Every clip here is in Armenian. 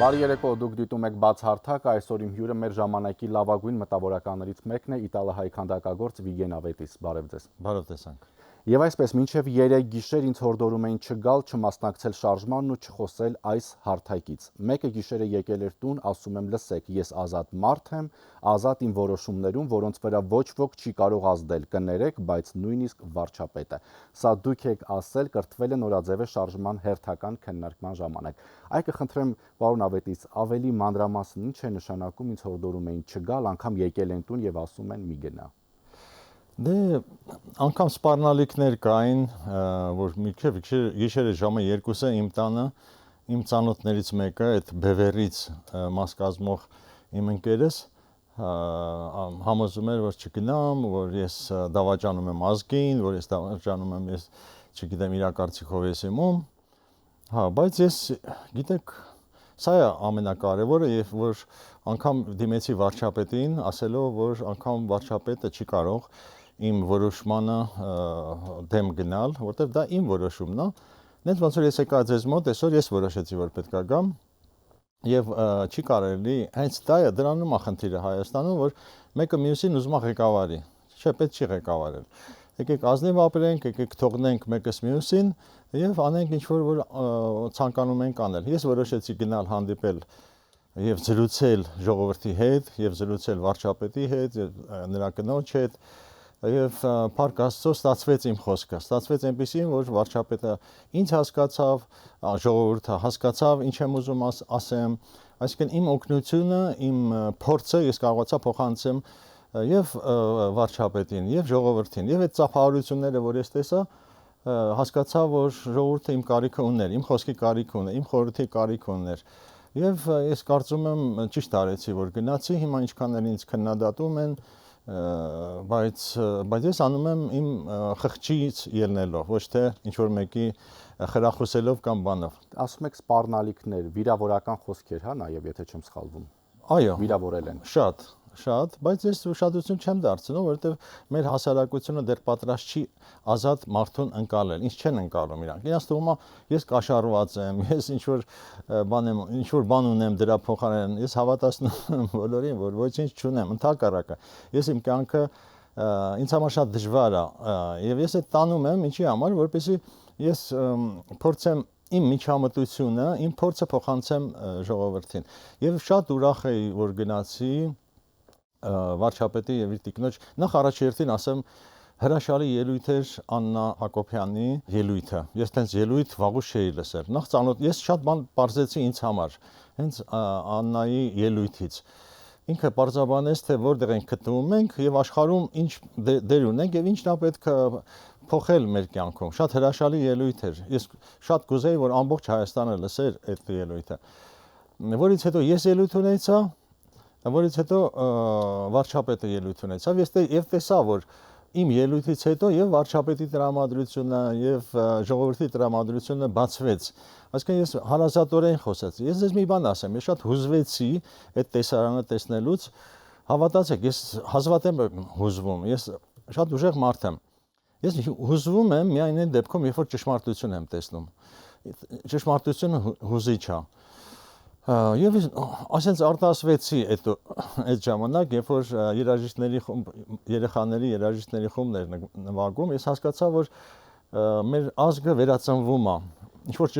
Բարի երեկո, դուք դիտում եք Բաց հարթակ, այսօր իմ հյուրը մեր ժամանակի լավագույն մտավորականներից մեկն է իտալահայ քանդակագործ Վիգեն Ավետիս, բարև ձեզ։ Բարև տեսանք։ Եվ այսպես մինչև 3 գիշեր ինձ հորդորում էին չգալ, չմասնակցել շարժմանն ու չխոսել այս հարթակից։ Մեկը գիշերը եկել էր տուն, ասում եմ լսեք, ես ազատ մարդ եմ, ազատ իմ որոշումներում, որոնց վրա ոչ ոք չի կարող ազդել, կներեք, բայց նույնիսկ վարչապետը։ Սա դուք եք ասել, կրթվել է Նորաձևե շարժման հերթական քննարկման ժամանակ։ Այ կխնդրեմ, պարոն Ավետիս, ավելի մանրամասն ինչ է նշանակում ինձ հորդորում էին չգալ, անգամ եկել են տուն եւ ասում են մի գնա։ Դե անգամ սպառնալիքներ կային, որ մինչև գիշերը ժամը 2-ը իմ տանը իմ ծանոթներից մեկը, այդ Բևերից մաս կազմող իմ ընկերս համոզում էր, որ չգնամ, որ ես դավաճանում եմ ազգին, որ ես դավաճանում եմ, ես չգիտեմ իր կարծիքով ես եմ ում, բայց ես գիտեք, սա է ամենակարևորը, եւ որ անգամ դիմեցի վարչապետին, ասելով, որ անգամ վարչապետը չի կարող իմ որոշմանը դեմ գնալ, որտեղ դա իմ որոշումն է։ Նենց ոնց որ ես եկա ձեզ մոտ, այսօր ես որոշեցի, որ պետք է գամ, եւ չի կարելի, հենց դա է դրանում է խնդիրը Հայաստանում, որ մեկը մյուսին ուզում է ղեկավարի, չէ, պետք չի ղեկավարել։ Եկեք ազնիվ ապրենք, եկեք թողնենք մեկս մյուսին եւ անենք ինչ որ ցանկանում ենք անել։ Ես որոշեցի գնալ հանդիպել եւ զրուցել ժողովրդի հետ, եւ զրուցել վարչապետի հետ, նրա կնոջ հետ, եւ փառք Աստծո ստացվեց իմ խոսքը, ստացվեց այնպեսին, որ վարչապետը ինձ հասկացավ, ժողովուրդը հասկացավ, ինչ եմ ուզում ասեմ, այսինքն իմ օգնությունը, իմ փորձը ես կարողացա փոխանցեմ եւ վարչապետին, եւ ժողովրդին, եւ այդ ծափահարությունները, որ ես տեսա, հասկացա, որ ժողովուրդը իմ կարիքը ուներ, իմ խոսքի կարիք ուներ, իմ խորհրդի կարիք ուներ։ Եվ ես կարծում եմ ճիշտ արեցի, որ գնացի, հիմա ինչքան էլ ինձ քննադատում են, բայց ես անում եմ իմ խղճից ելնելով, ոչ թե ինչ որ մեկի խրախուսելով կամ բանով։ Ասում եք սպառնալիքներ, վիրավորական խոսքեր, հա, նաև եթե չեմ սխալվում։ Այո, վիրավորել են։ Շատ, բայց ես ուշադրություն չեմ դարձնում, որովհետև մեր հասարակությունը դեռ պատրաստ չի ազատ մարդուն ընկալել։ Ինչ չեն ընկալում իրանք։ Իրենց թվում է ես կաշառված եմ, ես ինչ որ բան ունեմ դրա փոխարեն, ես հավատացնում եմ բոլորին, որ ոչինչ չունեմ, ընդհակառակը։ Ես իմ կյանքը ինձ համար շատ դժվար է, եւ ես այդ տանում եմ ինչի համար, որպեսզի ես փորձեմ իմ միջամտությունը, իմ փորձը փոխանցեմ ժողովրդին։ Եվ շատ ուրախ էի, որ գնացի վարչապետի եւ իր տիկնոջ նախ առաջերտին ասեմ հրաշալի ելույթ էր Աննա Հակոբյանի ելույթը։ Ես տենց ելույթ վաղուց չէի լսել։ Նախ ծանոթ ես շատ բան բարձեցի ինձ համար, հենց Աննայի ելույթից։ Ինքը բարձաբանեց, թե որտեղ ենք գտնվում ենք եւ աշխարհում ինչ դեր ունենք եւ ինչն է պետք է փոխել մեր կյանքում։ Շատ հրաշալի ելույթ էր։ Ես շատ կուզեի, որ ամբողջ Հայաստանը լսեր այդ ելույթը։ Որից հետո ես ելույթ ունեցա, որից հետո վարչապետը ելույթ ունեցավ, եւ տեսա, որ իմ ելույթից հետո եւ վարչապետի տրամադրությունը եւ ժողովրդի տրամադրությունը բացվեց։ Այսինքն ես հարազատորեն խոսեցի։ Ես ձեզ մի բան ասեմ, ես շատ հուզվեցի այդ տեսարանը տեսնելուց։ Հավատացեք, ես հազվադեպ եմ հուզվում։ Ես շատ ուժեղ մարդ եմ։ Ես հուզվում եմ միայն այն դեպքում, երբ որ ճշմարտություն եմ տեսնում։ Ճշմարտությունը հուզիչ է։ Եվ ասենց արտասվեցի այդ ժամանակ, երբ որ երեխաների երաժիշտների խումբներ նվագում, ես հասկացա, որ մեր ազգը վերածնվում է, ինչ որ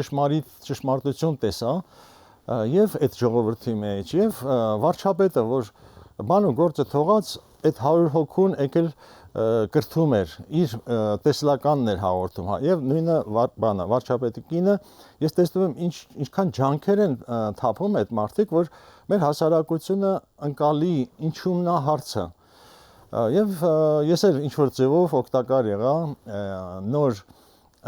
ճշմարտություն տեսա, եւ այդ ժողովրդի մեջ, եւ վարչապետը, որ բան ու գործը թողած, այդ 100 հոգուն եկել կրթում էր, իր տեսլականն էր հաղորդում, եւ նույնը բանը, վարչապետի կինը, ես տեսնում եմ ինչքան ջանքեր են թափում այդ մարդիկ, որ մեր հասարակությունը ընկալի, ինչումն է հարցը։ Եվ ես էլ ինչ որ ձևով օգտակար եղա նոր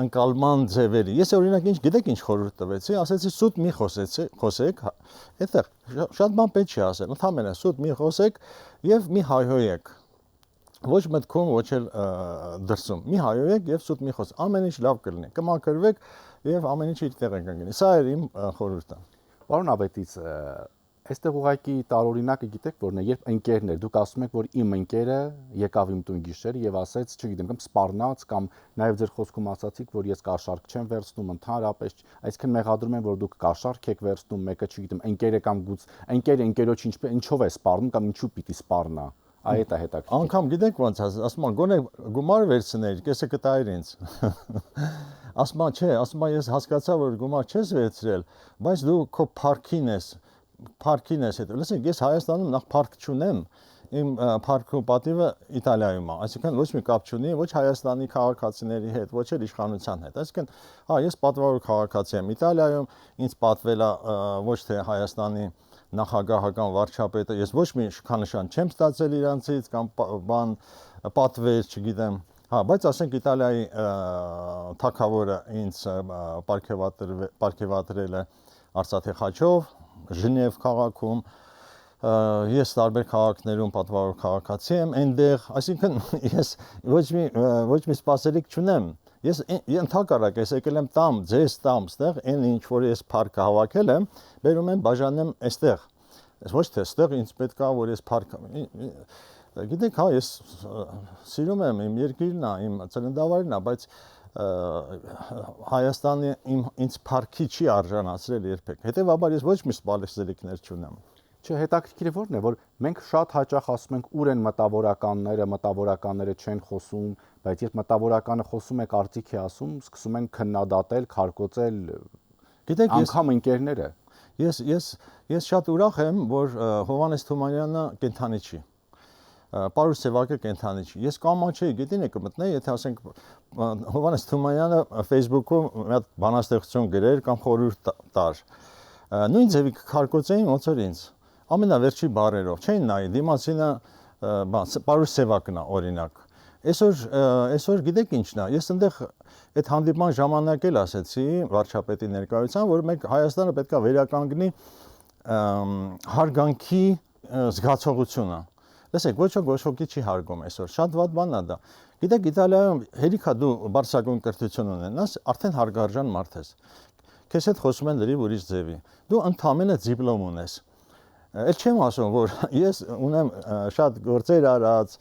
ընկալման ձևերի։ Ես օրինակ գիտեք ինչ խորհուրդ տվեցի, ասեցի սուտ մի խոսեք, այդտեղ շատ բան պետք չի ասել, ընդհանրապես սուտ մի խոսեք եւ մի հայհոյեք։ Ոչ մտքում, ոչ էլ դրսում։ Մի հայհոյեք եւ սուտ մի խոսեք։ Ամեն ինչ լավ կլինի։ Կմաքրվեք եւ ամեն ինչ իր տեղը կգնի։ Սա էր իմ խորհուրդը։ Պարոն Ավետիս, Այստեղ ուղղակի տարօրինակը գիտեք որն է, երբ ընկերներ, դուք ասում եք, որ իմ ընկերը եկավ իմ տուն գիշերը եւ ասեց, չգիտեմ, կամ սպառնաց կամ նաեւ ձեր խոսքում ասացիք, որ ես կաշառք չեմ վերցնում ընդհանրապես, այսինքն մեղադրում են, որ դուք կաշառք եք վերցնում, մեկը չգիտեմ, ընկերը կամ ընկերը ընկերոջ ինչով է սպառնում կամ ինչու պիտի սպառնա։ Այդ է հետաքրքիր։ Անկամ գիտեք ոնց ասում են, գոնե գումար վերցներ, կեսը կտայր ինձ։ Ասում են, չէ, ասում են, ես հասկացա, որ գումար չես վերցրել, բայց դու քո парքին ես հետո։ Լսեք, ես Հայաստանում նախ парք չունեմ, իմ парքու պատիվը Իտալիայում է, այսինքն ոչ մի կապ չունի ոչ Հայաստանի քաղաքացիների հետ, ոչ էլ իշխանության հետ։ Այսինքն, հա, ես պատվավոր քաղաքացի եմ Իտալիայում, ինձ պատվել է ոչ թե Հայաստանի նախագահական վարչապետը, ես ոչ մի շքանշան չեմ ստացել իրանցից կամ բան պատվեր, չգիտեմ։ Հա, բայց ասենք Իտալիայի թագավորը ինձ պարգևատրել է Արցախի խաչով, Ժնև քաղաքում, ես տարբեր քաղաքներում պատվավոր քաղաքացի եմ այնտեղ, այսինքն ես ոչ մի սպասելիք չունեմ։ Ես ընդհակառակ ես եկել եմ տամ, ձեզ տամ, ստեղ այն ինչ որ ես парքը հավաքել եմ, բերում եմ բաժանեմ այստեղ։ Ոչ թե այստեղ ինձ պետք է որ ես парք գիտեք, հա, ես սիրում եմ իմ երկիրն է, իմ ծննդավայրն է, բայց Հայաստանը ինձ парքի չի արժանացրել երբեք։ Հետևաբար ես ոչ մի սպասելիքներ չունեմ։ Չէ, հետաքրքիրը որն է, որ մենք շատ հաճախ ասում ենք ուր են մտավորականները չեն խոսում, բայց երբ մտավորականը խոսում է, կարծիք է ասում, սկսում են քննադատել, քարկոծել, գիտեք, անգամ ընկերները։ Ես շատ ուրախ եմ, որ Հովհաննես Թումանյանը կենթանի չի։ Պարուս Սևակը կենթանի չի։ Ես կամա չէի, գիտին եք մտնեի, եթե ասենք Հովհաննես Թումանյանը Facebook-ում մի հատ բանաստեղծություն գրեր կամ խորհուրդ տար։ Նույն ձևի քարկոծեին ոնց որ ինձ։ Ամենավերջի բարերով չէին նայի, դիմացինը Պարուս Սևակն է օրինակ։ Այսօր գիտեք ինչն է, ես այնտեղ այդ հանդիպման ժամանակ էլ ասեցի վարչապետի ներկայությամբ, որ մենք Հայաստանը պետք է վերականգնի հարգանքի զգացողությունը։ Լսեք, ոչ ոքի չի հարգում այսօր, շատ վատ բան է դա։ Գիտեք, Իտալիայում հերիք է դու բարձրագույն կրթություն ունենաս, արդեն հարգարժան մարդ ես։ Քեզ հետ խոսում են լրիվ ուրիշ ձևի։ Դու ընդամենը դիպլոմ ունես։ Էլ չեմ ասում, որ ես ունեմ շատ գործեր արած,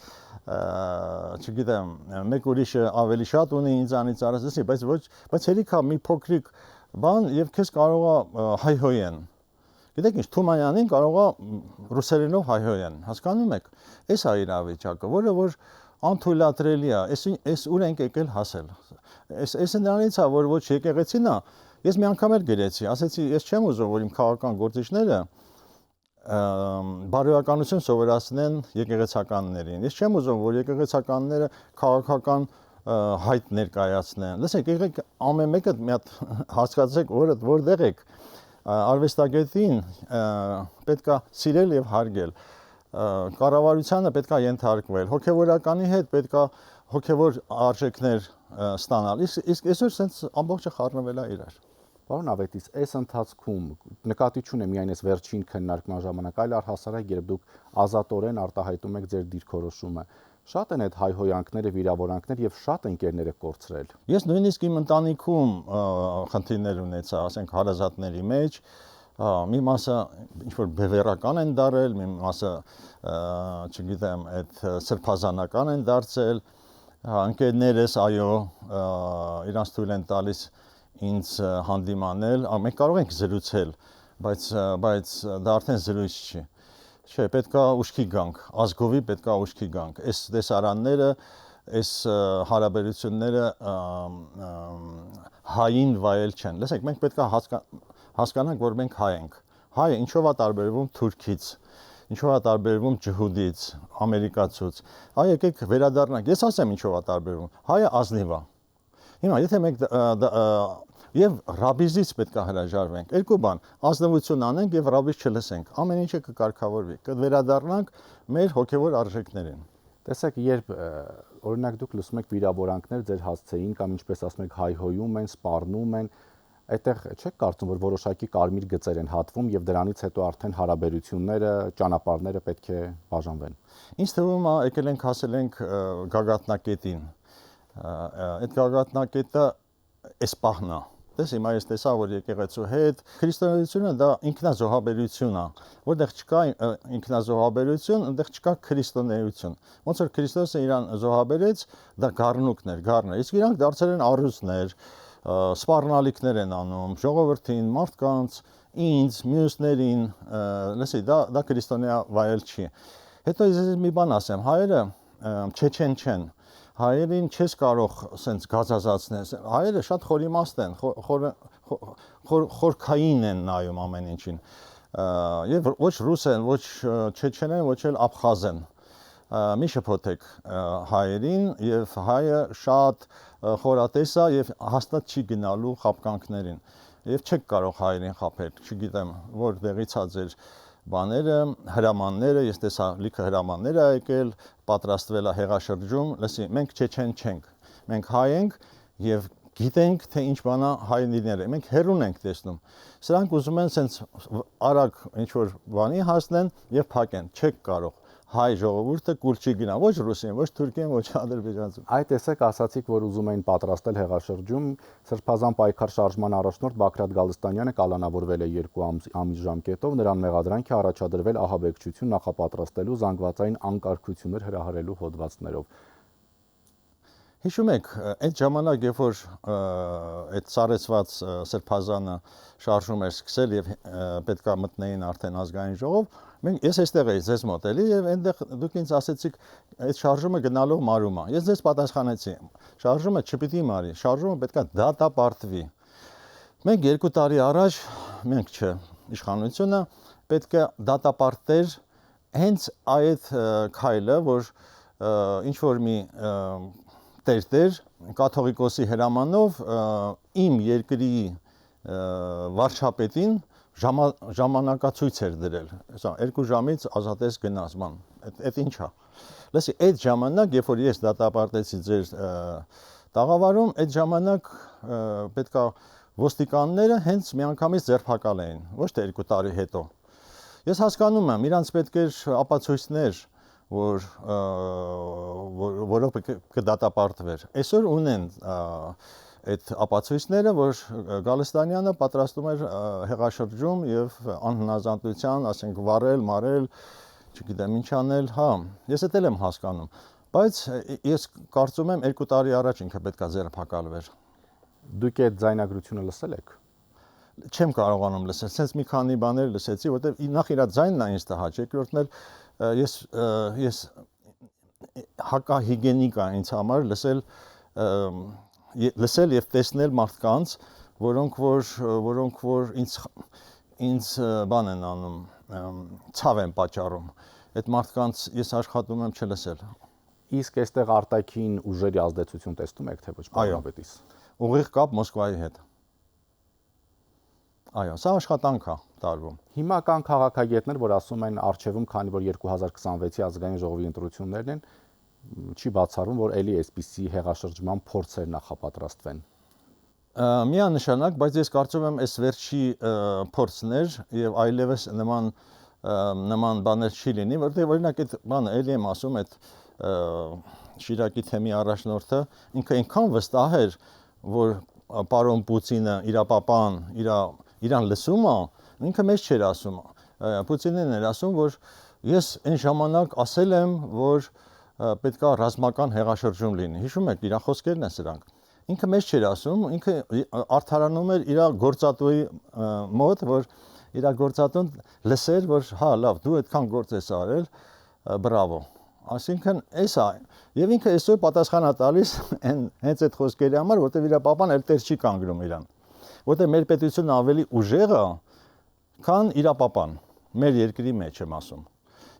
չգիտեմ, մեկ ուրիշը ավելի շատ ունի ինձանից արած, բայց հերիք է մի փոքրիկ բան եւ քեզ կարող է հայհոյեն։ Գիտեք ինչ, Թումանյանին կարող է ռուսերենով հայհոյեն, հասկանում եք։ Էս է իրավիճակը, որը որ անթույլատրելի է, էս ուր ենք եկել հասել։ Էս նրանից է, որ ոչ եկեղեցին է, ես մի անգամ էլ գրեցի, ասեցի, ես չեմ ուզում, որ իմ քաղաքական գործիչները բարոյականություն սովորացնեն եկեղեցականներին։ Ես չեմ ուզում, որ եկեղեցականները քաղաքական հայտ ներկայացնեն։ Լսեք, եղեք ամեն մեկը մի հատ հասկացեք, որտեղ եք։ Արվեստագետին պետքա սիրել եւ հարգել։ Կառավարությանը պետքա ենթարկվել, հոգեվորականի հետ պետքա հոգեվոր արժեքներ ստանալ։ Իսկ այսօր sense ամբողջը խառնվել է իրար։ Պարոն Ավետիս, այս ընթացքում նկատի չունեմ միայն այս վերջին քննարկման ժամանակ, այլ առհասարակ երբ դուք ազատորեն արտահայտում եք ձեր դիրքորոշումը, շատ են այդ հայհոյանքները, վիրավորանքներ եւ շատ ընկերներ եք կորցրել։ Ես նույնիսկ իմ ընտանիքում խնդիրներ ունեցա, ասենք հարազատների մեջ, մի մասը ինչ որ բևեռական են դարել, մի մասը, չգիտեմ, այդ սրբազանական են դարձել, ընկերներս այո, իրանց թույլ են տալիս ինձ հանդիմանել, մենք կարող ենք զրուցել, բայց դա արդեն զրույց չի։ Չէ, պետքա ուշքի գանք, ազգովի պետքա ուշքի գանք։ Այս տեսարանները, այս հարաբերությունները հային վայել չեն։ Լսեք, մենք պետքա հասկանանք, որ մենք հայ ենք։ Հայը ինչով է տարբերվում թուրքից, ինչով է տարբերվում ջհուդից, ամերիկացուց։ Այ եկեք վերադառնանք։ Ես ասեմ ինչով է տարբերվում։ Հայը ազնիվ է։ Հիմա եթե մենք եւ ռաբիզից պետք է հրաժարվենք։ Երկու բան, ազնվություն անենք եւ ռաբիզ չլսենք։ Ամեն ինչը կկարգավորվի։ Կվերադառնանք մեր հոգեվոր արժեքներին։ Տեսեք, երբ օրինակ դուք լսում եք վիրավորանքներ ձեր հասցեին կամ ինչպես ասում եք հայհոյում են, սպառնում են, այդտեղ չեք կարծում, որ որոշակի կարմիր գծեր են հատվում եւ դրանից հետո արդեն հարաբերությունները, ճանապարհները պետք է բաժանվեն։ Ինչ թվում է, եկել ենք հասել ենք գագաթնակետին։ Այդ գագաթնակետը այս պահն է։ Դες հիմա ես տեսա, որ եկեղեցու հետ քրիստոնեությունը դա ինքնազոհաբերություն է, որտեղ չկա ինքնազոհաբերություն, այնտեղ չկա քրիստոնեություն։ Ոնց որ Քրիստոսը իրան զոհաբերեց, դա գառնուկներ, գառներ։ Իսկ իրանք դարձել են առյուծներ, սպառնալիքներ են անում, ժողովրդին, մարդկանց, ինձ, մյուսներին, լսի, դա քրիստոնեա վայել չի։ Հետո ես մի բան ասեմ, հայերը չեչեն չեն։ Հայերին չես կարող սենց գազազացնել։ Հայերը շատ խորիմաստ են, խորքային են նայում ամեն ինչին։ Եվ ոչ ռուս են, ոչ չեչեն են, ոչ էլ աբխազ են։ Մի շփոթեք հայերին եւ հայը շատ խորատես է եւ հաստատ չի գնալու խապկանքներին։ Եվ չեք կարող հայերին խափել, չգիտեմ, որտեղից է ձեր բաները, հրամանները, ես տեսա լիքը հրամաններ ա եկել, պատրաստվել ա հեղաշրջում, լսի, մենք չեչեն չենք, մենք հայ ենք եւ գիտենք, թե ինչ բան է հայինիները, մենք հերուն ենք տեսնում։ Սրանք ուզում են սենց արագ ինչ-որ բանի հասնեն եւ փակեն, չեք կարող։ Հայ ժողովուրդը կուլ չի գնա, ոչ ռուսին, ոչ թուրքին, ոչ ադրբեջանցին։ Այդ տեսեք ասացիք, որ ուզում էին պատրաստել հեղաշրջում, Սրբազան պայքար շարժման առաջնորդ Բագրատ Գալստանյանը կալանավորվել է 2 ամիս ժամկետով, նրան մեղադրանք է առաջադրվել ահաբեկչություն նախապատրաստելու, զանգվածային անկարգություններ հրահրելու հոդվածներով։ Հիշում եք, այդ ժամանակ, երբ որ այդ ծառեցված Սրբազանը շարժում էր սկսել եւ պետքա մտնեին արդեն ազգային ժողով, ես այստեղ էի ձեզ մոտ էլի եւ այնտեղ դուք ինձ ասեցիք այդ շարժումը գնալով մարում է։ Ես ձեզ պատասխանեցի, շարժումը չպիտի մարի, շարժումը պետքա դատապարտվի։ Մենք 2 տարի առաջ, մենք չէ, իշխանությունը պետք է դատապարտեր հենց այդ քայլը, որ ինչ որ մի տեր կաթողիկոսի հրամանով իմ երկրի վարչապետին ժամանակացույց էր դրել։ Հեսա 2 ժամից ազատես գնաս, ման։ Այդ ինչ է։ Լսի, այդ ժամանակ, երբ որ ես դատապարտեցի ձեր տաղավարում, այդ ժամանակ պետքա ոստիկանները հենց միանգամից ձերբակալ էին, ոչ թե 2 տարի հետո։ Ես հասկանում եմ, իրանց պետք էր ապացույցներ, որով կդատապարտվեր։ Այսօր ունեն այդ ապացույցները, որ Գալստանյանը պատրաստում էր հեղաշրջում եւ անհնազանդության, ասենք վառել, մարել, չգիտեմ ինչ անել, հա, ես դա եմ հասկանում, բայց ես կարծում եմ 2 տարի առաջ ինքը պետքա ձերբակալվեր։ Դուք այդ ձայնագրությունը լսել եք։ Չեմ կարողանում լսել, sense մի քանի բաներ լսեցի, որտեղ նախ իր ձայնն է ինձ տհաճ, երկրորդն էլ ես հակահիգենիկ է ինձ համար լսել եւ տեսնել մարդկանց, որոնք որ ինձ բան են անում, ցավ են պատճառում։ Այդ մարդկանց ես աշխատում եմ չլսել։ Իսկ այստեղ արտաքին ուժերի ազդեցություն տեսնում եք, թե ոչ պարզապես։ Ուղիղ կապ Մոսկվայի հետ։ Այո, սա աշխատանք է տարվում։ Հիմա կան քաղաքագետներ, որ ասում են արժևում, քանի որ 2026-ի ազգային ժողովի ընտրություններն են, չի բացառվում, որ ելի այսպիսի հեղաշրջման փորձեր նախապատրաստվեն։ Միանշանակ, բայց ես կարծում եմ, այս վերջի փորձներ եւ այլևս նման բաներ չի լինի, որտեղ օրինակ այդ բանը էլի եմ ասում, այդ Շիրակի թեմի առաջնորդը ինքը այնքան վստահ էր, որ պարոն Պուտինը իր պապան, իրան լսում է, ինքը մեզ չէր ասում։ Պուտինն էր ասում, որ ես այն ժամանակ ասել եմ, որ պետք է ռազմական հեղաշրջում լինի։ Հիշում եք, իր խոսքերն են սրանք։ Ինքը մեզ չէր ասում, ինքը արդարանում էր իր գործատուի մոտ, որ իր գործատուն լսեր, որ հա, լավ, դու այդքան գործ ես արել, բրավո։ Այսինքն, էս է։ Եվ ինքը այսօր պատասխան է տալիս հենց այդ խոսքերի համար, որտեղ իր պապան էլ տեր չի կանգնում իրան։ Որտեղ մեր պետությունը ավելի ուժեղ է, քան իր պապան, մեր երկրի մեջ եմ ասում։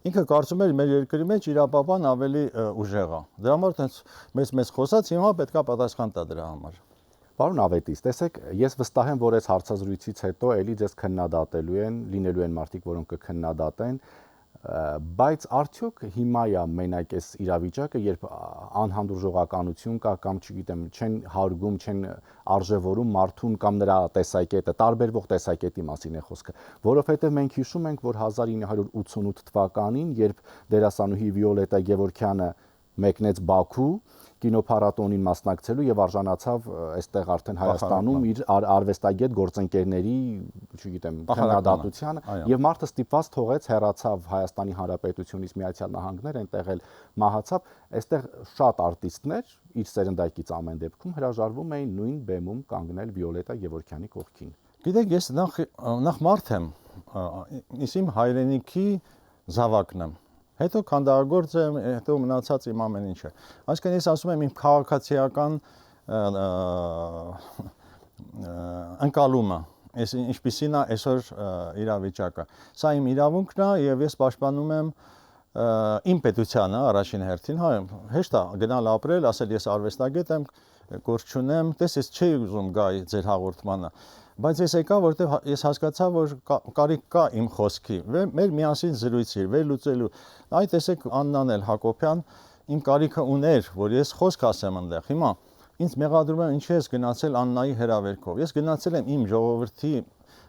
Ինքը կարծում էր մեր երկրի մեջ իր պապան ավելի ուժեղ է։ Դրա համար տենց մեծ խոսած հիմա պետք է պատասխան տա դրա համար։ Պարոն Ավետիս, տեսեք, ես վստահ եմ, որ այս հարցազրույցից հետո էլի ձեզ քննադատելու են, լինելու են մարդիկ, որոնք կքննադատեն, բայց արդյոք հիմա է մենակ այս իրավիճակը, երբ անհանդուրժողականություն կա կամ չգիտեմ, չեն հարգում, չեն արժևորում մարդուն կամ նրա տեսակետը, տարբերվող տեսակետի մասին է խոսքը, որովհետև մենք հիշում ենք, որ 1988 թվականին, երբ դերասանուհի Վիոլետա Գևորգյանը մեկնեց Բաքու, կինոփառատոնին մասնակցելու եւ արժանացավ այստեղ արդեն Հայաստանում իր արվեստագետ գործընկերների, չգիտեմ, քննադատությանը եւ մարդը ստիպված թողեց, հեռացավ Հայաստանի Հանրապետությունից Միացյալ Նահանգներ, այնտեղ էլ մահացավ։ Այստեղ շատ արտիստներ իր սերնդայքից ամեն դեպքում հրաժարվում էին նույն բեմում կանգնել Վիոլետա Գևորգյանի կողքին։ Գիտեք, ես նախ մարդ եմ, իմ հայրենիքի զավակն եմ։ Հետո քանդակագործ եմ, հետո մնացած իմ ամեն ինչը։ Այսինքն ես ասում եմ իմ քաղաքացիական ընկալումը, ես ինչպիսին է այսօր իրավիճակը։ Սա իմ իրավունքն է եւ ես պաշտպանում եմ իմ պետությանը առաջին հերթին, հա, հեշտ է գնալ ապրել, ասել ես արվեստագետ եմ, գործ չունեմ, տես ես չի ուզում գայի ձեր հաղորդմանը, բայց ես եկա, որտեղ ես հասկացա, որ կարիք կա իմ խոսքի, մեր միասին զրույցի, վերլուծելու, այ տեսեք Աննան էլ Հակոբյան իմ կարիքը ուներ, որ ես խոսք ասեմ այնտեղ, հիմա ինձ մեղադրում են ինչի ես գնացել Աննայի հրավերքով, ես գնացել եմ իմ ժողովրդի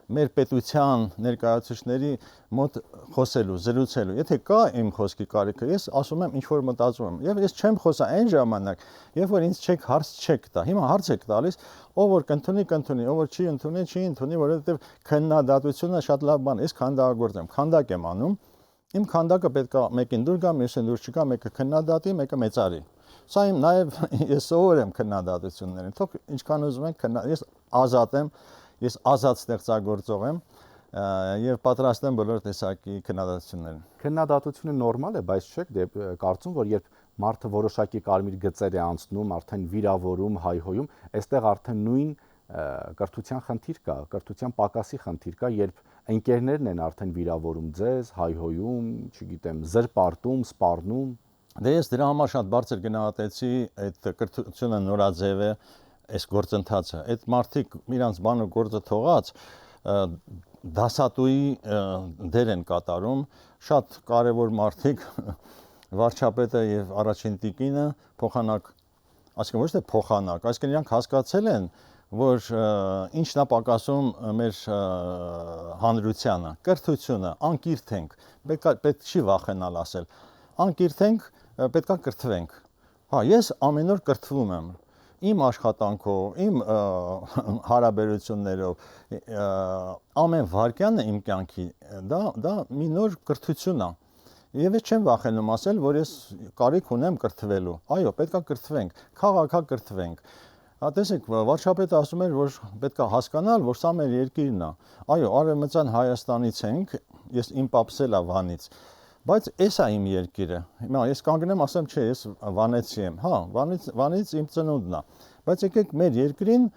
մեր պետության ներկայացուցիչների մոտ խոսելու, զրուցելու։ Եթե կա իմ խոսքի կարիքը, ես ասում եմ ինչ որ մտածում եմ։ Եվ ես չեմ խոսա այն ժամանակ, երբ որ ինձ չեք հարց չեք տա։ Հիմա հարց եք տալիս, ով որ կընդունի, ով որ չի ընդունի, որովհետև քննադատությունը շատ լավ բան է։ Ես քանդակագործ եմ, քանդակ եմ անում։ Իմ քանդակը պետք է մեկին դուր գա, մյուսին դուր չգա, մեկը քննադատի, մեկը մեծարի։ Սա իմ նաև ես սովոր եմ քննադատություններին։ Թող ինչքան ուզում եք ես ազատ եմ, ես ազատ ստեղծագործող եմ եւ պատրաստ եմ բոլոր տեսակի քննադատություններին։ Քննադատությունը նորմալ է, բայց չեք կարծում, որ երբ մարդը որոշակի կարմիր գծեր է անցնում, արդեն վիրավորում, հայհոյում, այստեղ արդեն նույն կրթության խնդիր կա, կրթության պակասի խնդիր կա, երբ ընկերներն են արդեն վիրավորում ձեզ, հայհոյում, չգիտեմ, զրպարտում, սպառնում։ Դե ես դրա համար շատ բարձր գնահատեցի այդ կրթությունը նորաձև է, այս գործընթացը, այդ մարդիկ իրանց բանը գործը թողած դասատուի դեր են կատարում, շատ կարևոր մարդիկ վարչապետը եւ առաջին տիկինը փոխանակ, այսինքն ոչ թե փոխանակ, այսինքն իրանք հասկացել են, որ ինչն է պակասում մեր հանրությանը, կրթությունը, անկիրթ ենք, պետք չի վախենալ ասել, անկիրթ ենք, պետքա կրթվենք։ Հա, ես ամեն օր կրթվում եմ իմ աշխատանքով, իմ հարաբերություններով, ամեն վարքյանը իմ կյանքի, դա մի նոր կրթություն է։ Եվ ես չեմ վախենում ասել, որ ես կարիք ունեմ կրթվելու։ Այո, պետքա կրթվենք, քաղաքա կրթվենք։ Տեսեք, վարչապետը ասում էր, որ պետքա հասկանալ, որ սա մեր երկիրն է։ Այո, Արևմտյան Հայաստանից ենք, ես իմ պապսել է Վանից։ Բայց էս է իմ երկիրը։ Հիմա ես կանգնեմ ասեմ, չէ, ես վանեցի եմ։ Հա, Վանից իմ ծնունդն է։ Բայց եկեք մեր երկրին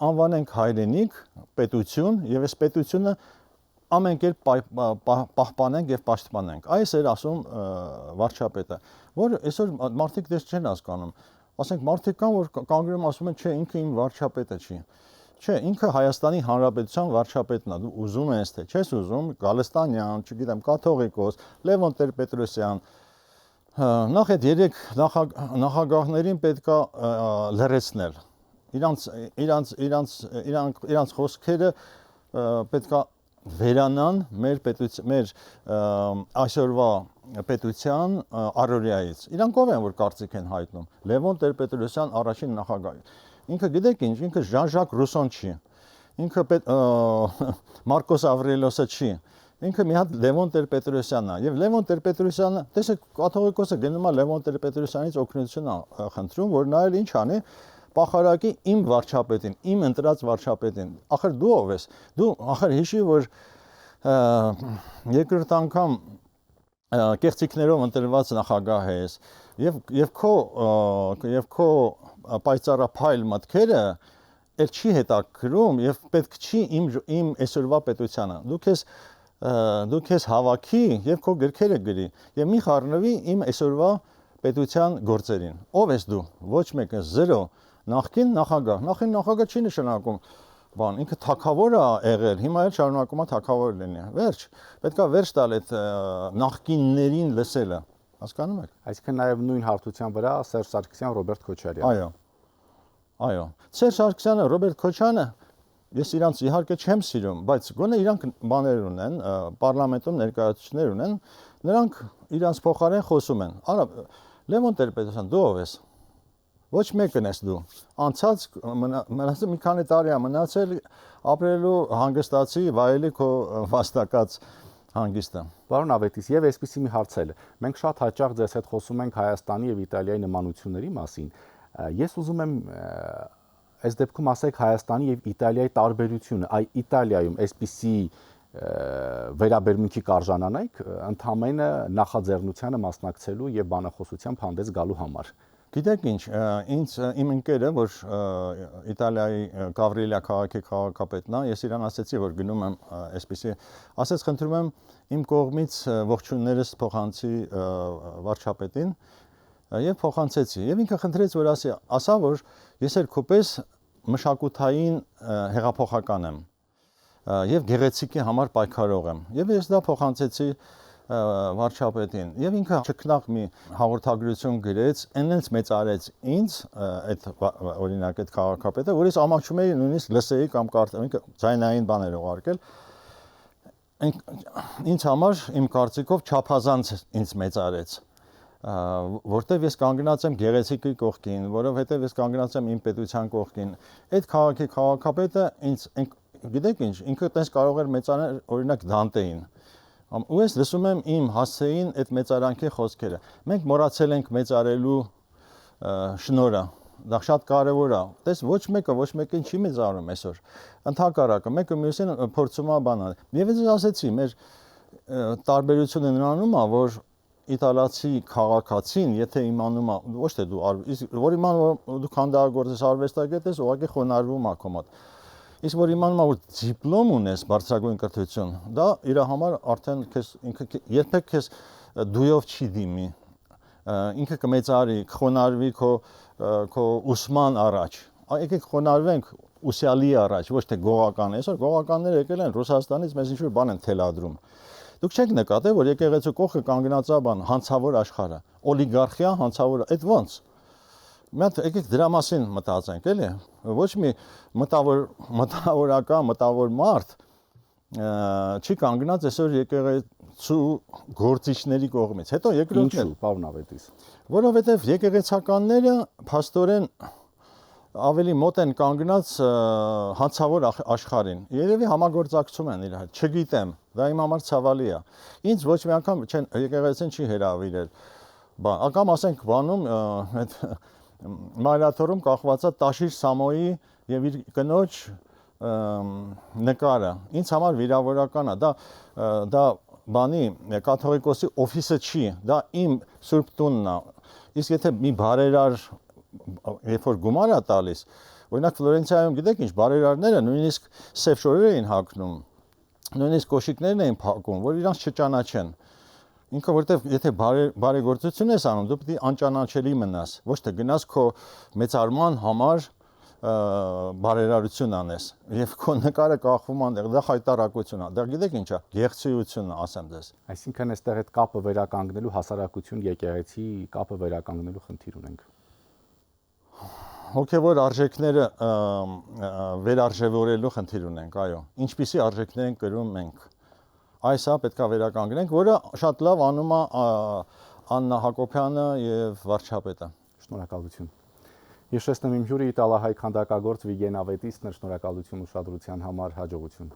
անվանենք հայրենիք, պետություն, եւ այս պետությունը ամեն կերպ պահպանենք եւ պաշտպանենք։ Այս էր ասում վարչապետը, որ այսօր մարդիկ դες չեն հասկանում։ Ասենք մարդիկ կան, որ կանգնում ասում են, չէ, ինքը իմ վարչապետը չի։ Չէ, ինքը Հայաստանի Հանրապետության վարչապետն է, դու ուզում ես թե չես ուզում, Գալստանյան, չգիտեմ, Կաթողիկոս, Լևոն Տեր-Պետրոսյան, նախ այդ երեք նախագահներին պետքա լրացնել։ Իրանց խոսքերը պետքա վերանան մեր այսօրվա պետության առօրյայից։ Իրանք ով են որ կարծիք են հայտնում։ Լևոն Տեր-Պետրոսյան առաջին նախագահ։ Ինքը գիտեք ինչ, ինքը Ժան-Ժակ Ռուսոն չի։ Ինքը Մարկոս Ավրելիոսը չի։ Ինքը մի հատ Լևոն Տեր-Պետրոսյանն է։ Եվ Լևոն Տեր-Պետրոսյանը, տեսեք, կաթողիկոսը գնում է Լևոն Տեր-Պետրոսյանից օգնություն խնդրում, որ նա էլ ինչ անի, պախարակի իմ վարչապետին, իմ ընտրած վարչապետին։ Ախր դու ով ես։ Դու ախր հիշի, որ երկրորդ անգամ կեղծիքներով ընտրված նախագահ ես եւ քո պայծառափայլ մտքերը էլ չի հետաքրում եւ պետք չի իմ այսօրվա պետությանը դու քեզ հավաքի եւ քո գրքերը գրի եւ մի խառնվի իմ այսօրվա պետության գործերին ով ես դու ոչ մեկը 0 նախկին նախագահ չի նշանակում բան ինքը թակավոր է եղել հիմա էլ շարունակում է թակավոր լինի վերջ պետքա վերջ տալ այդ նախկիններին լսելը հասկանում եք այսինքն նաեւ նույն հարթության վրա Սերժ Սարգսյան Ռոբերտ Քոչարյան այո Սերժ Սարգսյանը Ռոբերտ Քոչյանը ես իրանց իհարկե չեմ սիրում բայց գոնե իրանք բաներ ունեն պարլամենտում ներկայացուցիչներ ունեն նրանք իրանց փոխարեն խոսում են արա Լևոն Տեր-Պետրոսյան դու ով ես Ոչ մեկն ես դու։ Անցած մնացել մի քանի տարի է մնացել ապրելու հանգստացի վայելի քո վաստակած հանգիստը։ Պարոն Ավետիս, եւ այսպեսի մի հարց էլ։ Մենք շատ հաճախ ձեզ հետ խոսում ենք Հայաստանի եւ Իտալիայի նմանությունների մասին։ Ես ուզում եմ այս դեպքում ասեք Հայաստանի եւ Իտալիայի տարբերությունը, այ Իտալիայում այսպիսի վերաբերմունքի կարժանանայք ընդամենը նախաձեռնությանը մասնակցելու եւ բանախոսությամբ հանդես գալու համար։ Գիտեք ինչ, իմ ընկերը, որ Իտալիայի Գավրիելիա քաղաքի քաղաքապետն է, ես իրան ասեցի, որ գնում եմ այսպեսի, ասեց խնդրում եմ իմ կողմից ողջույններս փոխանցի վարչապետին եւ փոխանցեցի։ Եվ ինքը խնդրեց, որ ասա, որ ես էլ քոպես մշակութային հեղափոխական եմ եւ գեղեցիկի համար պայքարող եմ։ Եվ ես դա փոխանցեցի վարչապետին եւ ինքը ճկնաղ մի հաղորդագրություն գրեց, այնց մեծարեց ինձ այդ օրինակ այդ քաղաքապետը, որ ես ամաչում էի նույնիսկ լսեի կամ կարդայի, ինքը ձայնային բաներ ուղարկել։ Ինձ համար իմ կարծիքով չափազանց ինձ մեծարեց, որտեվ ես կանգնած եմ գեղեցիկի կողքին, որովհետեւ ես կանգնած եմ իմ պետության կողքին։ Այդ քաղաքի քաղաքապետը ինձ գիտեք ինչ, ինքը տես կարող էր մեծանել օրինակ Դանտեին։ Ու ես լսում եմ իմ հասցեին այդ մեծարանքի խոսքերը։ Մենք մոռացել ենք մեծարելու շնորհը։ Դա շատ կարևոր է։ Տես ոչ մեկին չի մեծարում այսօր։ Ընդհակառակը մեկը մյուսին փորձում է բանալ։ Եվ ես ասեցի, մեր տարբերությունը նրանում է, որ իտալացի քաղաքացին, եթե իմանում է, ոչ թե դու, որ իմանում դու քանդակագործ ես, արվեստագետ ես, ուղղակի խոնարհվում է քո մոտ։ Իսկ որ իմանում ես որ դիպլոմ ունես բարձրագույն կրթություն, դա իր համար արդեն քեզ ինքը երբեք քեզ դույով չի դիմի։ Ինքը կմեծարի, կխոնարհվի քո ուսման առաջ։ Եկեք խոնարհվենք ուսյալի առաջ, ոչ թե գողական։ Այսօր գողականները եկել են Ռուսաստանից, մեզ ինչ-որ բան են թելադրում։ Դուք չեք նկատել, որ եկեղեցու կողքը կանգնած է բան, հանցավոր աշխարհը, օլիգարխիա հանցավոր, այդ ոնց։ Մենք եկեք դրա մասին մտածենք, էլի։ Ոչ մի մտավորական, մտավոր մարդ չի կանգնած այսօր եկեղեցու գործիչների կողմից։ Հետո երկրորդն է, պարոն Ավետիս։ Որովհետև եկեղեցականները փաստորեն ավելի մոտ են կանգնած հանցավոր աշխարհին։ Երևի համագործակցում են իր հետ, չգիտեմ, դա իմ համար ցավալի է։ Ինձ ոչ մի անգամ եկեղեցին չի հրավիրել։ Անգամ ասենք բանում այդ Մայրաթորում կախված է Տաշիր Սամոյի եւ իր կնոջ նկարը։ Ինձ համար վիրավորական է։ Դա բանի կաթողիկոսի օֆիսը չի, դա իմ Սուրբ տունն է։ Իսկ եթե մի բարերար երբ որ գումար է տալիս, օրինակ Ֆլորենցիայում գիտեք ինչ, բարերարները նույնիսկ սև շորեր էին հագնում, նույնիսկ կոշիկներն էին փակում, որ իրանց չճանաչեն։ Ինքը որտեվ եթե բարեգործություն ես անում, դու պետք է անճանաչելի մնաս, ոչ թե գնաս քո մեծարման համար բարերարություն անես, եւ քո նկարը կախվում այնտեղ, դա խայտարակություն է, դա գիտեք ինչ է, գեղցիություն է, ասեմ դες։ Այսինքն այստեղ այդ կապը վերականգնելու հասարակություն եկեղեցի կապը վերականգնելու խնդիր ունենք։ Հոգևոր արժեքները վերարժևորելու խնդիր ունենք, այո։ Ինչպիսի արժեքներ ենք կրում մենք։ Այս է պետք է վերականգնենք, որը շատ լավ անում է Աննա Հակոբյանը եւ վարչապետը։ Շնորհակալություն։ Հիշեցնեմ իմ հյուրը իտալահայ քանդակագործ Վիգեն Ավետիսն էր, շնորհակալություն ուշադրության համար, հաջողություն։